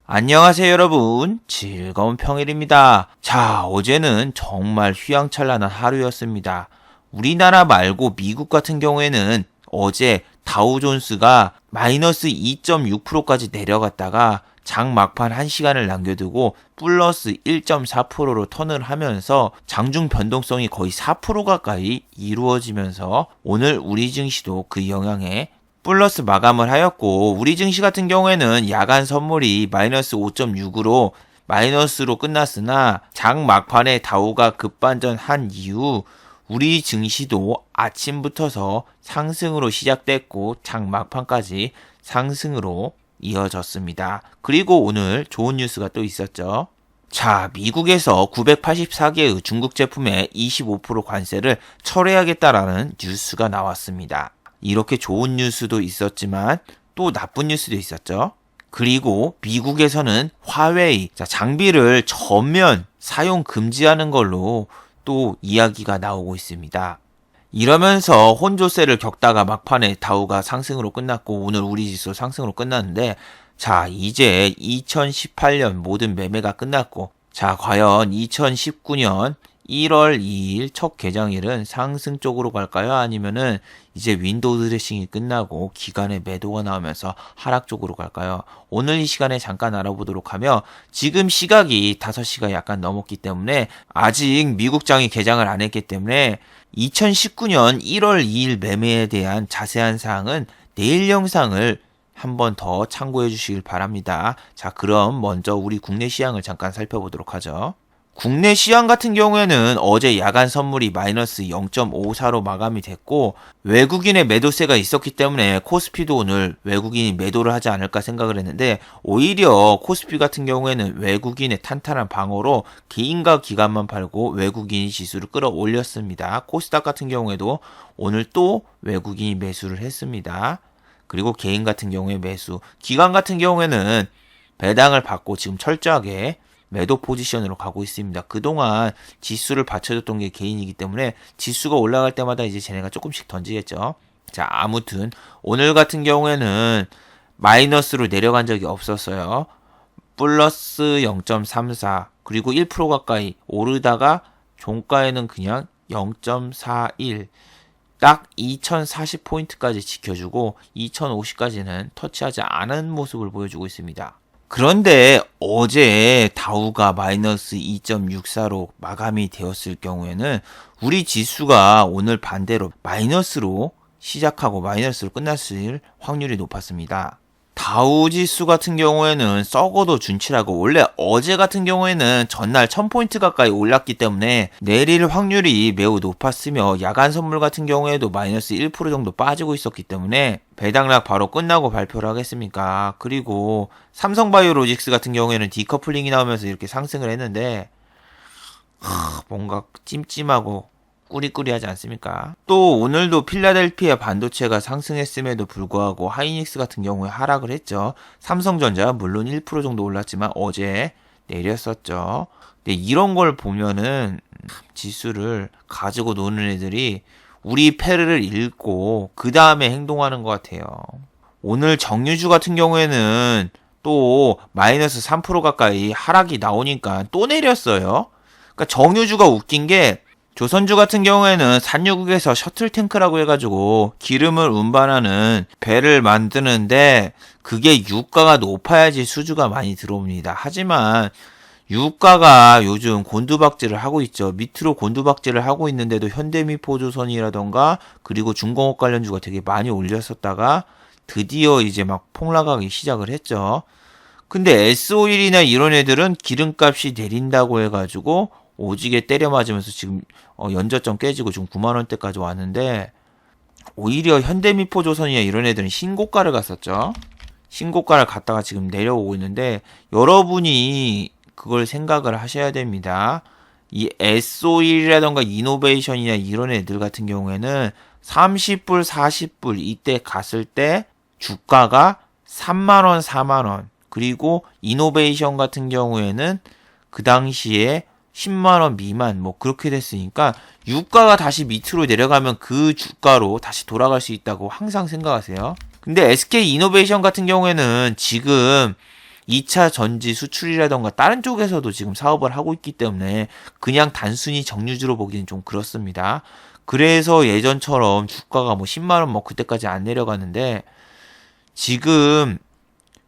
안녕하세요 여러분, 즐거운 평일입니다. 자, 어제는 정말 휘황찬란한 하루였습니다. 우리나라 말고 미국 같은 경우에는 어제 다우존스가 마이너스 2.6%까지 내려갔다가 장 막판 1시간을 남겨두고 플러스 1.4%로 턴을 하면서 장중 변동성이 거의 4% 가까이 이루어지면서 오늘 우리 증시도 그 영향에 플러스 마감을 하였고, 우리 증시 같은 경우에는 야간 선물이 마이너스 5.6으로 마이너스로 끝났으나 장 막판에 다우가 급반전한 이후 우리 증시도 아침부터서 상승으로 시작됐고 장 막판까지 상승으로 이어졌습니다. 그리고 오늘 좋은 뉴스가 또 있었죠. 자, 미국에서 984개의 중국 제품에 25% 관세를 철회하겠다라는 뉴스가 나왔습니다. 이렇게 좋은 뉴스도 있었지만 또 나쁜 뉴스도 있었죠. 그리고 미국에서는 화웨이, 장비를 전면 사용 금지하는 걸로 또 이야기가 나오고 있습니다. 이러면서 혼조세를 겪다가 막판에 다우가 상승으로 끝났고 오늘 우리 지수 상승으로 끝났는데, 자, 이제 2018년 모든 매매가 끝났고, 자, 과연 2019년 1월 2일 첫 개장일은 상승 쪽으로 갈까요? 아니면은 이제 윈도우 드레싱이 끝나고 기간의 매도가 나오면서 하락 쪽으로 갈까요? 오늘 이 시간에 잠깐 알아보도록 하며, 지금 시각이 5시가 약간 넘었기 때문에 아직 미국장이 개장을 안 했기 때문에 2019년 1월 2일 매매에 대한 자세한 사항은 내일 영상을 한 번 더 참고해 주시길 바랍니다. 자, 그럼 먼저 우리 국내 시황을 잠깐 살펴보도록 하죠. 국내 시황 같은 경우에는 어제 야간 선물이 마이너스 0.54로 마감이 됐고, 외국인의 매도세가 있었기 때문에 코스피도 오늘 외국인이 매도를 하지 않을까 생각을 했는데, 오히려 코스피 같은 경우에는 외국인의 탄탄한 방어로 개인과 기관만 팔고 외국인이 지수를 끌어올렸습니다. 코스닥 같은 경우에도 오늘 또 외국인이 매수를 했습니다. 그리고 개인 같은 경우에 매수, 기관 같은 경우에는 배당을 받고 지금 철저하게 매도 포지션으로 가고 있습니다. 그동안 지수를 받쳐줬던 게 개인이기 때문에 지수가 올라갈 때마다 이제 쟤네가 조금씩 던지겠죠. 자, 아무튼 오늘 같은 경우에는 마이너스로 내려간 적이 없었어요. 플러스 0.34 그리고 1% 가까이 오르다가 종가에는 그냥 0.41 딱 2040포인트까지 지켜주고 2050까지는 터치하지 않은 모습을 보여주고 있습니다. 그런데 어제 다우가 마이너스 2.64로 마감이 되었을 경우에는 우리 지수가 오늘 반대로 마이너스로 시작하고 마이너스로 끝났을 확률이 높았습니다. 다우 지수 같은 경우에는 썩어도 준치라고, 원래 어제 같은 경우에는 전날 1000포인트 가까이 올랐기 때문에 내릴 확률이 매우 높았으며, 야간 선물 같은 경우에도 마이너스 1% 정도 빠지고 있었기 때문에 배당락 바로 끝나고 발표를 하겠습니까. 그리고 삼성바이오로직스 같은 경우에는 디커플링이 나오면서 이렇게 상승을 했는데 뭔가 찜찜하고 꾸리꾸리하지 않습니까? 또 오늘도 필라델피아 반도체가 상승했음에도 불구하고 하이닉스 같은 경우에 하락을 했죠. 삼성전자 물론 1% 정도 올랐지만 어제 내렸었죠. 근데 이런 걸 보면은 지수를 가지고 노는 애들이 우리 패를 읽고 그 다음에 행동하는 것 같아요. 오늘 정유주 같은 경우에는 또 마이너스 3% 가까이 하락이 나오니까 또 내렸어요. 그러니까 정유주가 웃긴 게, 조선주 같은 경우에는 산유국에서 셔틀탱크라고 해가지고 기름을 운반하는 배를 만드는데 그게 유가가 높아야지 수주가 많이 들어옵니다. 하지만 유가가 요즘 곤두박질을 하고 있죠. 밑으로 곤두박질을 하고 있는데도 현대미포조선이라던가 그리고 중공업 관련주가 되게 많이 올렸었다가 드디어 이제 막 폭락하기 시작을 했죠. 근데 S-오일이나 이런 애들은 기름값이 내린다고 해가지고 오지게 때려 맞으면서 지금 연저점 깨지고 지금 9만원대까지 왔는데, 오히려 현대미포조선이나 이런 애들은 신고가를 갔었죠. 신고가를 갔다가 지금 내려오고 있는데, 여러분이 그걸 생각을 하셔야 됩니다. 이 S-오일이라던가 이노베이션이나 이런 애들 같은 경우에는 30불, 40불 이때 갔을 때 주가가 3만원, 4만원, 그리고 이노베이션 같은 경우에는 그 당시에 10만원 미만 뭐 그렇게 됐으니까 유가가 다시 밑으로 내려가면 그 주가로 다시 돌아갈 수 있다고 항상 생각하세요. 근데 SK 이노베이션 같은 경우에는 지금 2차 전지 수출이라던가 다른 쪽에서도 지금 사업을 하고 있기 때문에 그냥 단순히 정유주로 보기는 좀 그렇습니다. 그래서 예전처럼 주가가 뭐 10만 원 뭐 그때까지 안 내려가는데 지금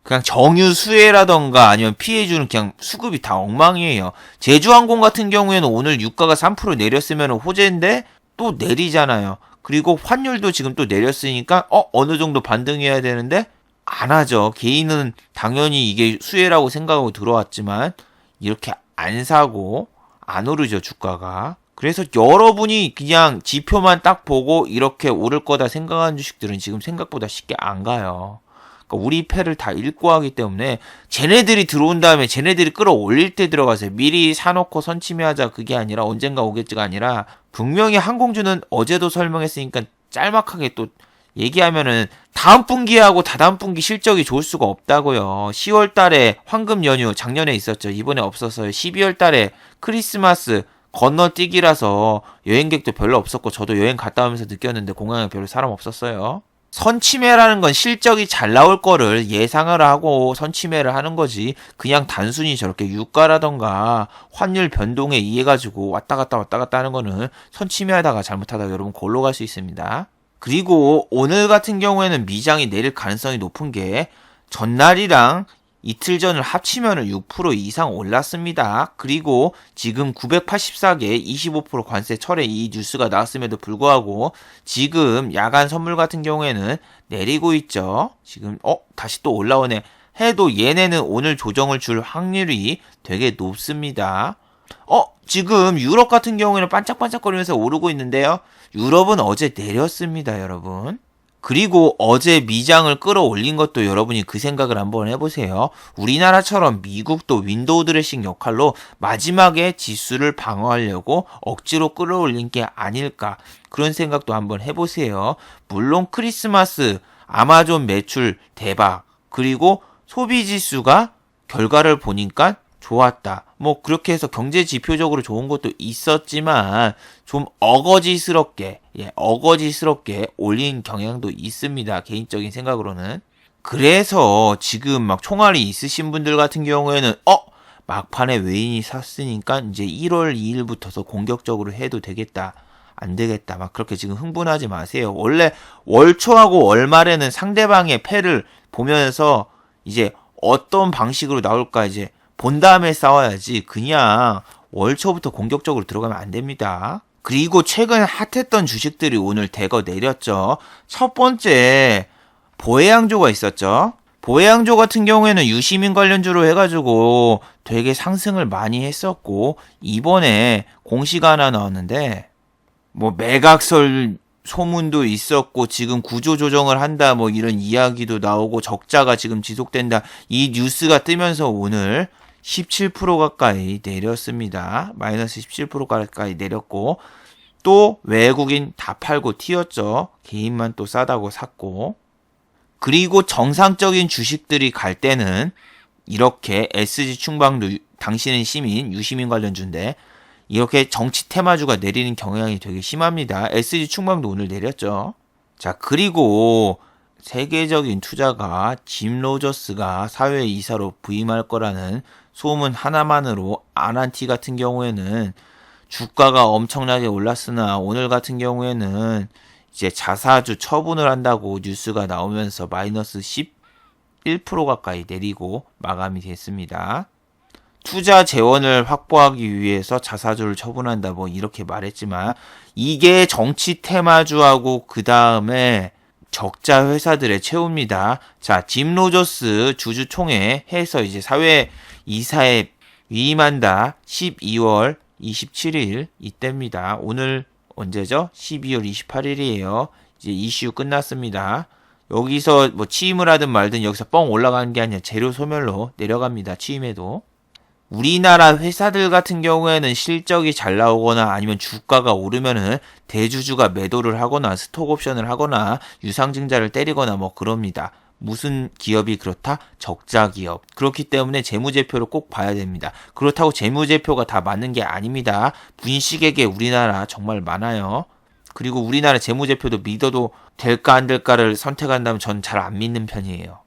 그냥 정유 수혜라던가 아니면 피해주는 그냥 수급이 다 엉망이에요. 제주항공 같은 경우에는 오늘 유가가 3% 내렸으면 호재인데 또 내리잖아요. 그리고 환율도 지금 또 내렸으니까 어느 정도 반등해야 되는데 안 하죠. 개인은 당연히 이게 수혜라고 생각하고 들어왔지만 이렇게 안 사고 안 오르죠, 주가가. 그래서 여러분이 그냥 지표만 딱 보고 이렇게 오를 거다 생각하는 주식들은 지금 생각보다 쉽게 안 가요. 그러니까 우리 패를 다 읽고 하기 때문에 쟤네들이 들어온 다음에 쟤네들이 끌어올릴 때 들어가세요. 미리 사놓고 선침해하자 그게 아니라 언젠가 오겠지가 아니라 분명히 항공주는 어제도 설명했으니까 짤막하게 또 얘기하면은 다음 분기하고 다다음 분기 실적이 좋을 수가 없다고요. 10월 달에 황금 연휴 작년에 있었죠. 이번에 없었어요. 12월 달에 크리스마스 건너뛰기라서 여행객도 별로 없었고 저도 여행 갔다 오면서 느꼈는데 공항에 별로 사람 없었어요. 선침해라는 건 실적이 잘 나올 거를 예상을 하고 선침해를 하는 거지 그냥 단순히 저렇게 유가라던가 환율 변동에 의해 가지고 왔다 갔다 하는 거는 선침해하다가 잘못하다가 여러분 골로 갈 수 있습니다. 그리고 오늘 같은 경우에는 미장이 내릴 가능성이 높은 게 전날이랑 이틀 전을 합치면 6% 이상 올랐습니다. 그리고 지금 984개 25% 관세 철회 이 뉴스가 나왔음에도 불구하고 지금 야간 선물 같은 경우에는 내리고 있죠. 지금 다시 또 올라오네. 해도 얘네는 오늘 조정을 줄 확률이 되게 높습니다. 지금 유럽 같은 경우에는 반짝반짝거리면서 오르고 있는데요. 유럽은 어제 내렸습니다, 여러분. 그리고 어제 미장을 끌어올린 것도 여러분이 그 생각을 한번 해보세요. 우리나라처럼 미국도 윈도우 드레싱 역할로 마지막에 지수를 방어하려고 억지로 끌어올린 게 아닐까 그런 생각도 한번 해보세요. 물론 크리스마스 아마존 매출 대박 그리고 소비지수가 결과를 보니까 좋았다. 뭐 그렇게 해서 경제 지표적으로 좋은 것도 있었지만 좀 어거지스럽게 올린 경향도 있습니다. 개인적인 생각으로는. 그래서 지금 막 총알이 있으신 분들 같은 경우에는 막판에 외인이 샀으니까 이제 1월 2일부터서 공격적으로 해도 되겠다. 안 되겠다. 막 그렇게 지금 흥분하지 마세요. 원래 월초하고 월말에는 상대방의 패를 보면서 이제 어떤 방식으로 나올까 이제 본 다음에 싸워야지 그냥 월초부터 공격적으로 들어가면 안 됩니다. 그리고 최근 핫했던 주식들이 오늘 대거 내렸죠. 첫 번째 보혜양조가 있었죠. 보혜양조 같은 경우에는 유시민 관련주로 해가지고 되게 상승을 많이 했었고 이번에 공시가 하나 나왔는데 뭐 매각설 소문도 있었고 지금 구조조정을 한다 뭐 이런 이야기도 나오고 적자가 지금 지속된다 이 뉴스가 뜨면서 오늘 17% 가까이 내렸습니다. 마이너스 17% 가까이 내렸고 또 외국인 다 팔고 튀었죠. 개인만 또 싸다고 샀고 그리고 정상적인 주식들이 갈 때는 이렇게 SG 충방도 당신은 시민, 유시민 관련주인데 이렇게 정치 테마주가 내리는 경향이 되게 심합니다. SG 충방도 오늘 내렸죠. 자, 그리고 세계적인 투자가 짐 로저스가 사회이사로 부임할 거라는 소문 하나만으로 아난티 같은 경우에는 주가가 엄청나게 올랐으나 오늘 같은 경우에는 이제 자사주 처분을 한다고 뉴스가 나오면서 마이너스 11% 가까이 내리고 마감이 됐습니다. 투자 재원을 확보하기 위해서 자사주를 처분한다 뭐 이렇게 말했지만 이게 정치 테마주하고 그 다음에 적자 회사들의 최후입니다. 자, 짐 로저스 주주총회 해서 이제 사회 이사에 위임한다. 12월 27일 이때입니다. 오늘 언제죠? 12월 28일이에요. 이제 이슈 끝났습니다. 여기서 뭐 취임을 하든 말든 여기서 뻥 올라가는 게 아니라 재료 소멸로 내려갑니다. 취임해도. 우리나라 회사들 같은 경우에는 실적이 잘 나오거나 아니면 주가가 오르면은 대주주가 매도를 하거나 스톡 옵션을 하거나 유상증자를 때리거나 뭐 그럽니다. 무슨 기업이 그렇다? 적자 기업. 그렇기 때문에 재무제표를 꼭 봐야 됩니다. 그렇다고 재무제표가 다 맞는 게 아닙니다. 분식회계 우리나라 정말 많아요. 그리고 우리나라 재무제표도 믿어도 될까 안 될까를 선택한다면 전 잘 안 믿는 편이에요.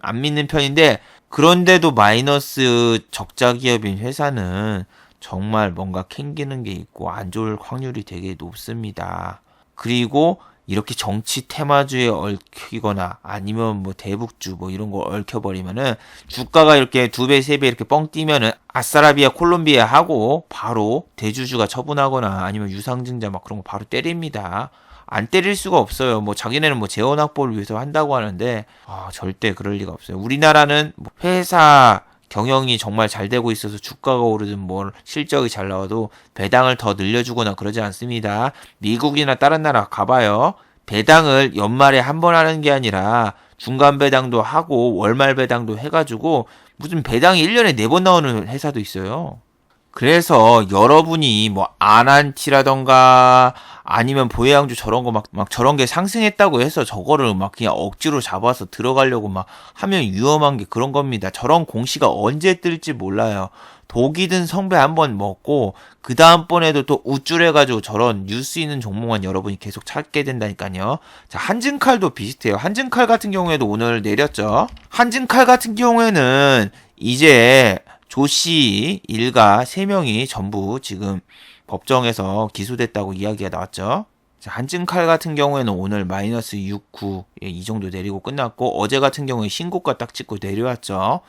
안 믿는 편인데 그런데도 마이너스 적자 기업인 회사는 정말 뭔가 캥기는 게 있고 안 좋을 확률이 되게 높습니다. 그리고 이렇게 정치 테마주에 얽히거나 아니면 뭐 대북주 뭐 이런 거 얽혀버리면은 주가가 이렇게 2배, 3배 이렇게 뻥 뛰면은 아싸라비아, 콜롬비아 하고 바로 대주주가 처분하거나 아니면 유상증자 막 그런 거 바로 때립니다. 안 때릴 수가 없어요. 뭐 자기네는 뭐 재원 확보를 위해서 한다고 하는데 절대 그럴 리가 없어요. 우리나라는 뭐 회사 경영이 정말 잘 되고 있어서 주가가 오르든 뭘 실적이 잘 나와도 배당을 더 늘려주거나 그러지 않습니다. 미국이나 다른 나라 가봐요. 배당을 연말에 한 번 하는 게 아니라 중간 배당도 하고 월말 배당도 해가지고 무슨 배당이 1년에 4번 나오는 회사도 있어요. 그래서 여러분이 뭐 아난티라던가 아니면 보혜양주 저런 거 막 저런 게 상승했다고 해서 저거를 막 그냥 억지로 잡아서 들어가려고 막 하면 위험한 게 그런 겁니다. 저런 공시가 언제 뜰지 몰라요. 독이 든 성배 한번 먹고 그 다음번에도 또 우쭐해가지고 저런 뉴스 있는 종목만 여러분이 계속 찾게 된다니까요. 자, 한진칼도 비슷해요. 한진칼 같은 경우에도 오늘 내렸죠. 한진칼 같은 경우에는 이제 조씨 일가 3명이 전부 지금 법정에서 기소됐다고 이야기가 나왔죠. 자, 한진칼 같은 경우에는 오늘 마이너스 6, 9 이 정도 내리고 끝났고 어제 같은 경우에 신고가 딱 찍고 내려왔죠.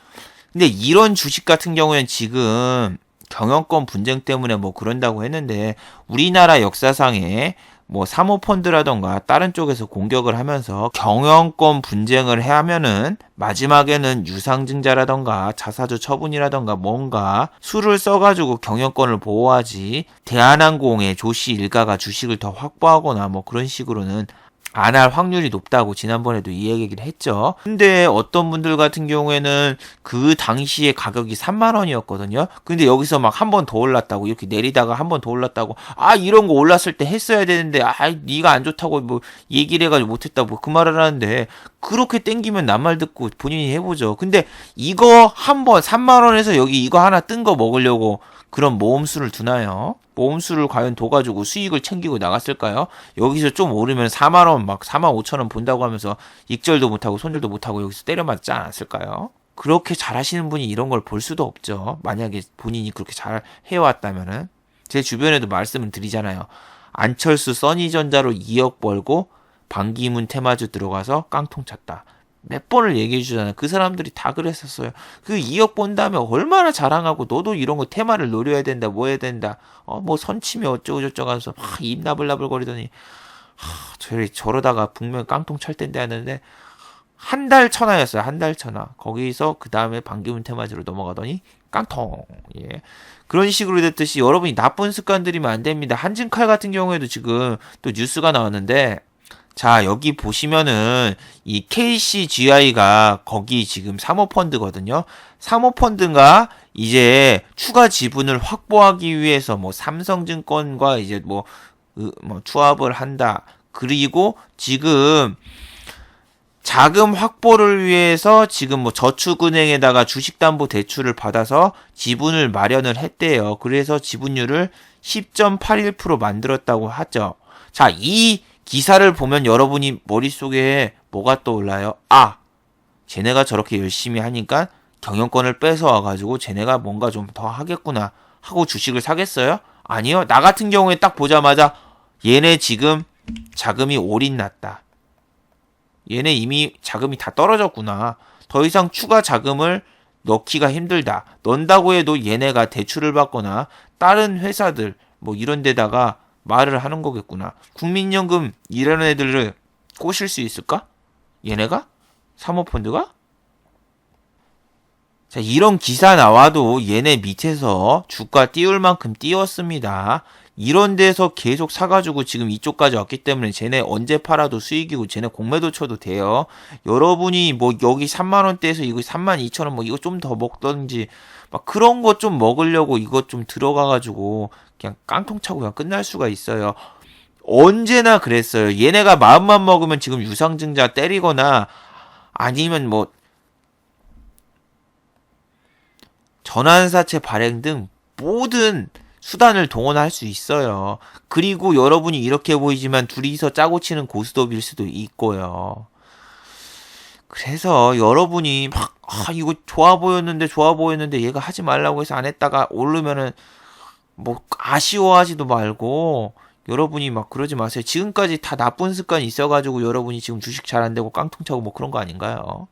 근데 이런 주식 같은 경우에는 지금 경영권 분쟁 때문에 뭐 그런다고 했는데 우리나라 역사상에 뭐 사모펀드라던가 다른 쪽에서 공격을 하면서 경영권 분쟁을 하면은 마지막에는 유상증자라던가 자사주 처분이라던가 뭔가 수를 써가지고 경영권을 보호하지 대한항공의 조씨 일가가 주식을 더 확보하거나 뭐 그런 식으로는 안 할 확률이 높다고 지난번에도 이 얘기를 했죠. 근데 어떤 분들 같은 경우에는 그 당시에 가격이 3만 원이었거든요. 근데 여기서 막 한 번 더 올랐다고 이렇게 내리다가 한 번 더 올랐다고 이런 거 올랐을 때 했어야 되는데 네가 안 좋다고 뭐 얘기를 해가지고 못했다고 그 말을 하는데 그렇게 땡기면 남 말 듣고 본인이 해보죠. 근데 이거 한 번 3만 원에서 여기 이거 하나 뜬 거 먹으려고 그런 모험수를 두나요? 모험수를 과연 둬가지고 수익을 챙기고 나갔을까요? 여기서 좀 오르면 4만원 막 4만 5천원 본다고 하면서 익절도 못하고 손절도 못하고 여기서 때려맞지 않았을까요? 그렇게 잘하시는 분이 이런 걸 볼 수도 없죠. 만약에 본인이 그렇게 잘 해왔다면은. 제 주변에도 말씀을 드리잖아요. 안철수 써니전자로 2억 벌고 반기문 테마주 들어가서 깡통 찼다. 몇 번을 얘기해 주잖아요. 그 사람들이 다 그랬었어요. 그 2억 번 다음에 얼마나 자랑하고 너도 이런 거 테마를 노려야 된다 뭐 해야 된다 뭐 선침이 어쩌고 저쩌고 하면서 막 입 나불나불 거리더니 저러다가 분명 깡통 찰 텐데 하는데 한 달 천하였어요. 한 달 천하. 거기서 그 다음에 반기문 테마주로 넘어가더니 깡통. 예. 그런 식으로 됐듯이 여러분이 나쁜 습관 들이면 안 됩니다. 한진칼 같은 경우에도 지금 또 뉴스가 나왔는데 자, 여기 보시면은 이 KCGI가 거기 지금 사모펀드거든요. 사모펀드가 이제 추가 지분을 확보하기 위해서 뭐 삼성증권과 이제 뭐 투합을 한다. 그리고 지금 자금 확보를 위해서 지금 뭐 저축은행에다가 주식담보대출을 받아서 지분을 마련을 했대요. 그래서 지분율을 10.81% 만들었다고 하죠. 자, 이 기사를 보면 여러분이 머릿속에 뭐가 떠올라요? 쟤네가 저렇게 열심히 하니까 경영권을 뺏어와가지고 쟤네가 뭔가 좀 더 하겠구나 하고 주식을 사겠어요? 아니요. 나 같은 경우에 딱 보자마자 얘네 지금 자금이 올인났다. 얘네 이미 자금이 다 떨어졌구나. 더 이상 추가 자금을 넣기가 힘들다. 넣는다고 해도 얘네가 대출을 받거나 다른 회사들 뭐 이런 데다가 말을 하는 거겠구나. 국민연금 이런 애들을 꼬실 수 있을까? 얘네가? 사모펀드가? 자, 이런 기사 나와도 얘네 밑에서 주가 띄울 만큼 띄웠습니다. 이런 데서 계속 사가지고 지금 이쪽까지 왔기 때문에 쟤네 언제 팔아도 수익이고 쟤네 공매도 쳐도 돼요. 여러분이 뭐 여기 3만원대에서 이거 32,000원 뭐 이거 좀 더 먹던지 막 그런 거 좀 먹으려고 이거 좀 들어가가지고 그냥 깡통 차고 그냥 끝날 수가 있어요. 언제나 그랬어요. 얘네가 마음만 먹으면 지금 유상증자 때리거나 아니면 뭐 전환사채 발행 등 모든 수단을 동원할 수 있어요. 그리고 여러분이 이렇게 보이지만 둘이서 짜고 치는 고스톱일 수도 있고요. 그래서 여러분이 막, 이거 좋아 보였는데 얘가 하지 말라고 해서 안 했다가 오르면은 뭐 아쉬워하지도 말고 여러분이 막 그러지 마세요. 지금까지 다 나쁜 습관이 있어가지고 여러분이 지금 주식 잘 안 되고 깡통 차고 뭐 그런 거 아닌가요?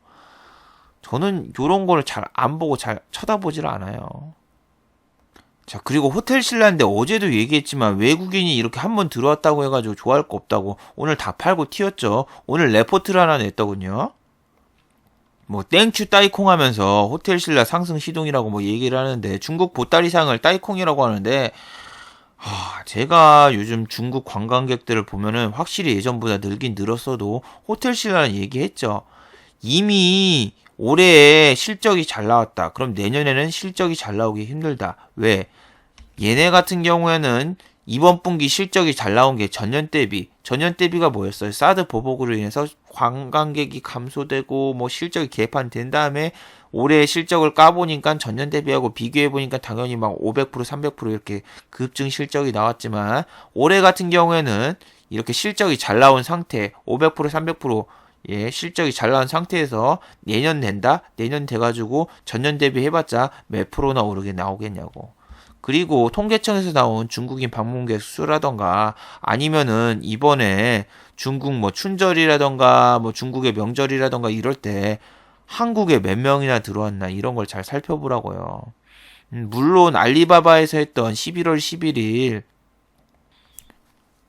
저는 요런 거를 잘 안 보고 잘 쳐다보질 않아요. 자, 그리고 호텔 신라인데 어제도 얘기했지만 외국인이 이렇게 한번 들어왔다고 해가지고 좋아할 거 없다고 오늘 다 팔고 튀었죠. 오늘 레포트를 하나 냈더군요. 뭐 땡큐 따이콩 하면서 호텔 신라 상승 시동이라고 뭐 얘기를 하는데 중국 보따리상을 따이콩이라고 하는데 제가 요즘 중국 관광객들을 보면은 확실히 예전보다 늘긴 늘었어도 호텔 신라는 얘기했죠. 이미 올해 실적이 잘 나왔다. 그럼 내년에는 실적이 잘 나오기 힘들다. 왜? 얘네 같은 경우에는 이번 분기 실적이 잘 나온 게 전년 대비가 뭐였어요? 사드 보복으로 인해서 관광객이 감소되고 뭐 실적이 개판된 다음에 올해 실적을 까보니까 전년 대비하고 비교해보니까 당연히 막 500%, 300% 이렇게 급증 실적이 나왔지만 올해 같은 경우에는 이렇게 실적이 잘 나온 상태 500%, 300% 예, 실적이 잘 나온 상태에서 내년 된다? 내년 돼가지고 전년 대비 해봤자 몇 프로나 오르게 나오겠냐고. 그리고 통계청에서 나온 중국인 방문객 수라던가 아니면은 이번에 중국 뭐 춘절이라던가 뭐 중국의 명절이라던가 이럴 때 한국에 몇 명이나 들어왔나 이런 걸 잘 살펴보라고요. 물론 알리바바에서 했던 11월 11일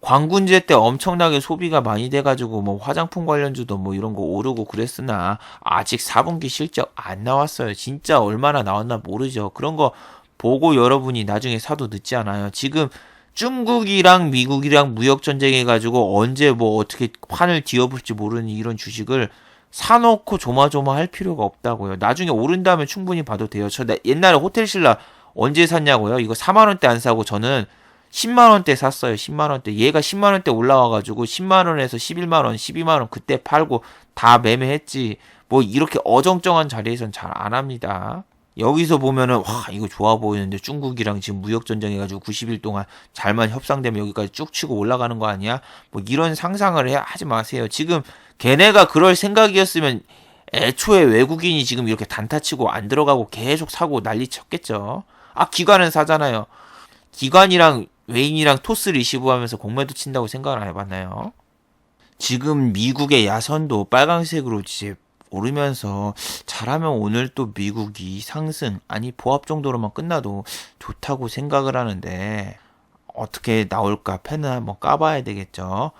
광군제 때 엄청나게 소비가 많이 돼가지고 뭐 화장품 관련주도 뭐 이런 거 오르고 그랬으나 아직 4분기 실적 안 나왔어요. 진짜 얼마나 나왔나 모르죠. 그런 거 보고 여러분이 나중에 사도 늦지 않아요. 지금 중국이랑 미국이랑 무역 전쟁 해가지고 언제 뭐 어떻게 판을 뒤엎을지 모르는 이런 주식을 사놓고 조마조마 할 필요가 없다고요. 나중에 오른 다음에 충분히 봐도 돼요. 저 옛날에 호텔신라 언제 샀냐고요? 이거 4만 원대 안 사고 저는 10만 원대 샀어요. 10만 원대. 얘가 10만 원대 올라와가지고 10만 원에서 11만 원, 12만 원 그때 팔고 다 매매했지. 뭐 이렇게 어정쩡한 자리에선 잘 안 합니다. 여기서 보면은 와 이거 좋아 보이는데 중국이랑 지금 무역 전쟁 해가지고 90일 동안 잘만 협상되면 여기까지 쭉 치고 올라가는 거 아니야? 뭐 이런 상상을 하지 마세요. 지금 걔네가 그럴 생각이었으면 애초에 외국인이 지금 이렇게 단타 치고 안 들어가고 계속 사고 난리 쳤겠죠. 기관은 사잖아요. 기관이랑 외인이랑 토스 리시브 하면서 공매도 친다고 생각을 안 해봤나요? 지금 미국의 야선도 빨강색으로 이제 오르면서 잘하면 오늘 또 미국이 상승 아니 보합 정도로만 끝나도 좋다고 생각을 하는데 어떻게 나올까 펜을 한번 까봐야 되겠죠.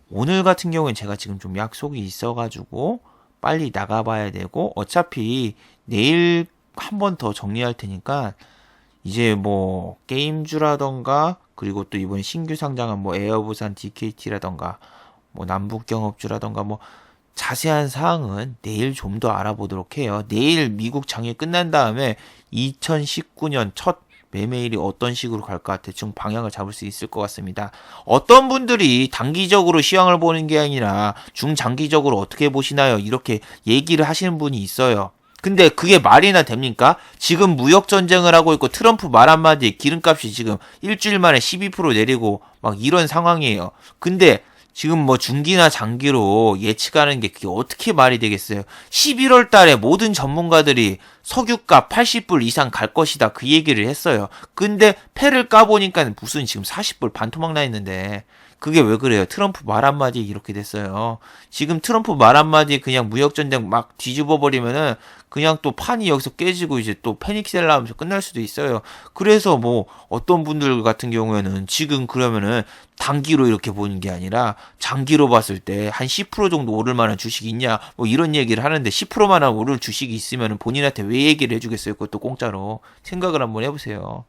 오늘 같은 경우엔 제가 지금 좀 약속이 있어가지고 빨리 나가봐야 되고 어차피 내일 한 번 더 정리할 테니까 이제 뭐 게임주라던가 그리고 또 이번에 신규 상장한 뭐 에어부산 DKT라던가 뭐 남북경업주라던가 뭐 자세한 사항은 내일 좀 더 알아보도록 해요. 내일 미국 장이 끝난 다음에 2019년 첫 매매일이 어떤 식으로 갈까 대충 방향을 잡을 수 있을 것 같습니다. 어떤 분들이 단기적으로 시황을 보는 게 아니라 중장기적으로 어떻게 보시나요? 이렇게 얘기를 하시는 분이 있어요. 근데 그게 말이나 됩니까? 지금 무역 전쟁을 하고 있고 트럼프 말 한마디에 기름값이 지금 일주일 만에 12% 내리고 막 이런 상황이에요. 근데 지금 뭐 중기나 장기로 예측하는 게 그게 어떻게 말이 되겠어요? 11월 달에 모든 전문가들이 석유값 80불 이상 갈 것이다 그 얘기를 했어요. 근데 패를 까보니까 무슨 지금 40불 반토막 나 있는데 그게 왜 그래요? 트럼프 말 한마디 이렇게 됐어요. 지금 트럼프 말 한마디 그냥 무역전쟁 막 뒤집어 버리면은 그냥 또 판이 여기서 깨지고 이제 또 패닉셀러 하면서 끝날 수도 있어요. 그래서 뭐 어떤 분들 같은 경우에는 지금 그러면은 단기로 이렇게 보는 게 아니라 장기로 봤을 때 한 10% 정도 오를 만한 주식이 있냐 뭐 이런 얘기를 하는데 10%만 오를 주식이 있으면은 본인한테 왜 얘기를 해주겠어요? 그것도 공짜로 생각을 한번 해보세요.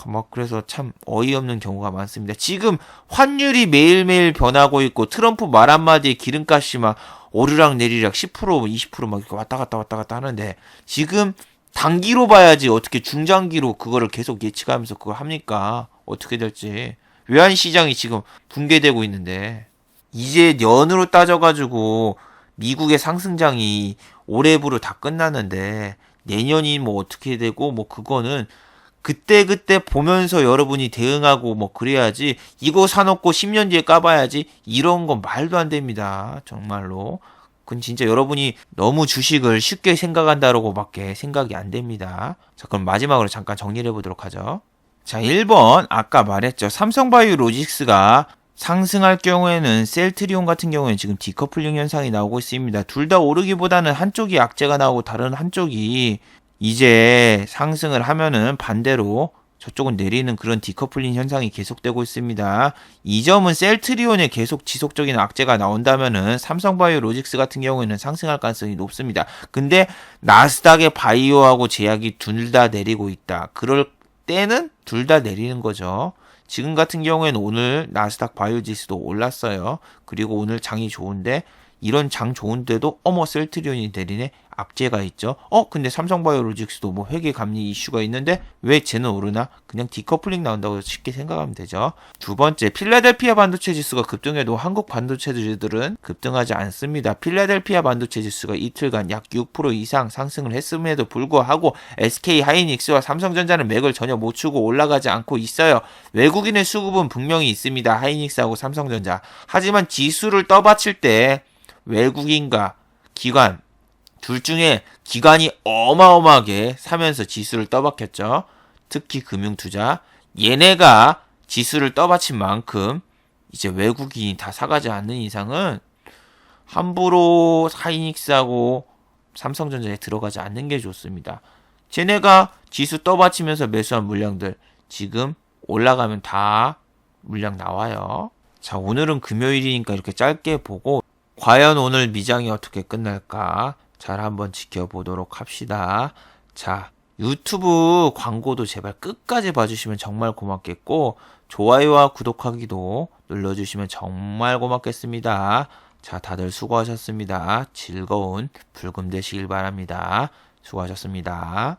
막 그래서 참 어이없는 경우가 많습니다. 지금 환율이 매일매일 변하고 있고 트럼프 말 한마디에 기름값이 막 오르락 내리락 10% 20%막 이렇게 왔다 갔다 하는데 지금 단기로 봐야지 어떻게 중장기로 그거를 계속 예측하면서 그걸 합니까? 어떻게 될지. 외환시장이 지금 붕괴되고 있는데 이제 연으로 따져가지고 미국의 상승장이 올해부로 다 끝났는데 내년이 뭐 어떻게 되고 뭐 그거는 그때 보면서 여러분이 대응하고 뭐 그래야지 이거 사놓고 10년 뒤에 까봐야지 이런 건 말도 안 됩니다. 정말로. 그건 진짜 여러분이 너무 주식을 쉽게 생각한다라고밖에 생각이 안 됩니다. 자, 그럼 마지막으로 잠깐 정리를 해보도록 하죠. 자, 1번 아까 말했죠. 삼성바이오로직스가 상승할 경우에는 셀트리온 같은 경우에는 지금 디커플링 현상이 나오고 있습니다. 둘 다 오르기보다는 한쪽이 악재가 나오고 다른 한쪽이 이제 상승을 하면은 반대로 저쪽은 내리는 그런 디커플링 현상이 계속되고 있습니다. 이 점은 셀트리온에 계속 지속적인 악재가 나온다면은 삼성바이오로직스 같은 경우에는 상승할 가능성이 높습니다. 근데 나스닥의 바이오하고 제약이 둘 다 내리고 있다. 그럴 때는 둘 다 내리는 거죠. 지금 같은 경우에는 오늘 나스닥 바이오 지수도 올랐어요. 그리고 오늘 장이 좋은데 이런 장 좋은데도 어머 셀트리온이 내리네 악재가 있죠. 근데 삼성바이오로직스도 뭐 회계 감리 이슈가 있는데 왜 쟤는 오르나? 그냥 디커플링 나온다고 쉽게 생각하면 되죠. 두 번째, 필라델피아 반도체 지수가 급등해도 한국 반도체들은 급등하지 않습니다. 필라델피아 반도체 지수가 이틀간 약 6% 이상 상승을 했음에도 불구하고 SK 하이닉스와 삼성전자는 맥을 전혀 못 추고 올라가지 않고 있어요. 외국인의 수급은 분명히 있습니다. 하이닉스하고 삼성전자. 하지만 지수를 떠받칠 때 외국인과 기관 둘 중에 기관이 어마어마하게 사면서 지수를 떠받쳤죠. 특히 금융투자. 얘네가 지수를 떠받친 만큼 이제 외국인이 다 사가지 않는 이상은 함부로 하이닉스하고 삼성전자에 들어가지 않는 게 좋습니다. 쟤네가 지수 떠받치면서 매수한 물량들 지금 올라가면 다 물량 나와요. 자, 오늘은 금요일이니까 이렇게 짧게 보고 과연 오늘 미장이 어떻게 끝날까 잘 한번 지켜보도록 합시다. 자, 유튜브 광고도 제발 끝까지 봐주시면 정말 고맙겠고 좋아요와 구독하기도 눌러주시면 정말 고맙겠습니다. 자, 다들 수고하셨습니다. 즐거운 불금 되시길 바랍니다. 수고하셨습니다.